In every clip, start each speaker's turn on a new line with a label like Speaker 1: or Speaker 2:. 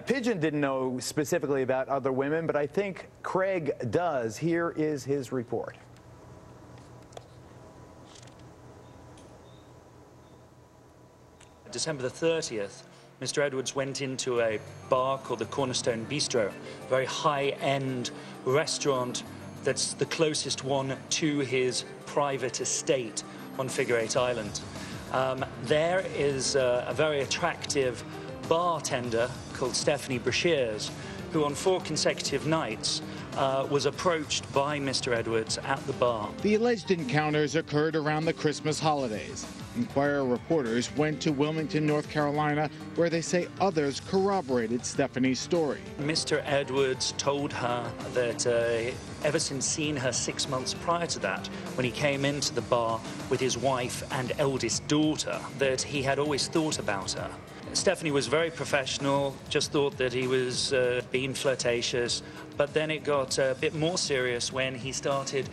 Speaker 1: Pigeon didn't know specifically about other women, but I think Craig does. Here is his report.
Speaker 2: December the 30th, Mr. Edwards went into a bar called the Cornerstone Bistro, a very high-end restaurant that's the closest one to his private estate on Figure 8 Island. There is a very attractive bartender called Stephanie Brashears, who on 4 consecutive nights was approached by Mr. Edwards at the bar.
Speaker 3: The alleged encounters occurred around the Christmas holidays. Enquirer reporters went to Wilmington, North Carolina, where they say others corroborated Stephanie's story.
Speaker 2: Mr. Edwards told her that ever since seeing her 6 months prior to that, when he came into the bar with his wife and eldest daughter, that he had always thought about her. Stephanie was very professional, just thought that he was being flirtatious, but then it got a bit more serious when he started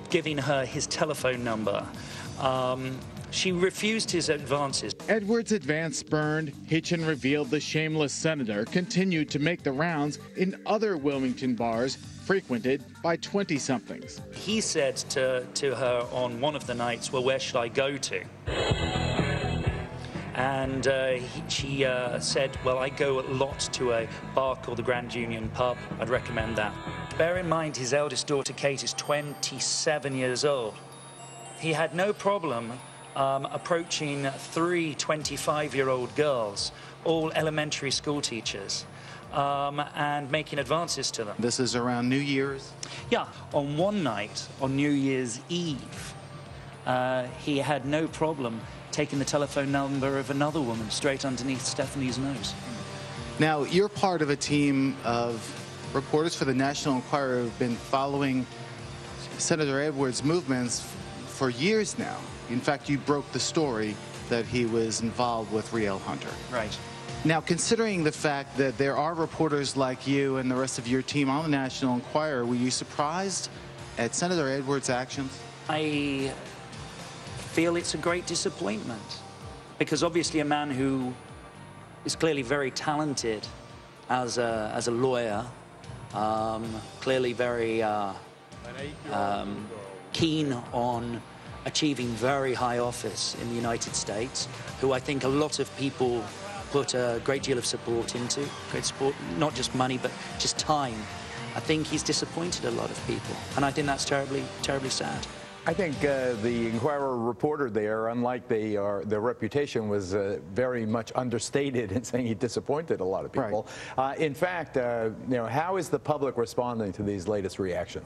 Speaker 2: giving her his telephone number. She refused his advances.
Speaker 3: Edwards' advance burned. Hitchen revealed the shameless senator continued to make the rounds in other Wilmington bars frequented by 20-somethings.
Speaker 2: He said to her on one of the nights, well, where should I go to? And she said, well, I go a lot to a bar called the Grand Union Pub. I'd recommend that. Bear in mind, his eldest daughter, Kate, is 27 years old. He had no problem approaching 3 25-year-old girls, all elementary school teachers, and making advances to them.
Speaker 4: This is around New Year's?
Speaker 2: Yeah, on one night, on New Year's Eve, he had no problem taking the telephone number of another woman straight underneath Stephanie's nose.
Speaker 4: Now, you're part of a team of reporters for the National Enquirer who've been following Senator Edwards' movements for years now. In fact, you broke the story that he was involved with Riel Hunter.
Speaker 2: Right.
Speaker 4: Now, considering the fact that there are reporters like you and the rest of your team on the National Enquirer, were you surprised at Senator Edwards' actions?
Speaker 2: I feel it's a great disappointment, because obviously a man who is clearly very talented as a lawyer, clearly very keen on achieving very high office in the United States, who I think a lot of people put a great deal of support into, great support, not just money, but just time. I think he's disappointed a lot of people, and I think that's terribly, terribly sad.
Speaker 1: I think the Enquirer reporter there, unlike their reputation, was very much understated in saying he disappointed a lot of people. Right. In fact, how is the public responding to these latest reactions?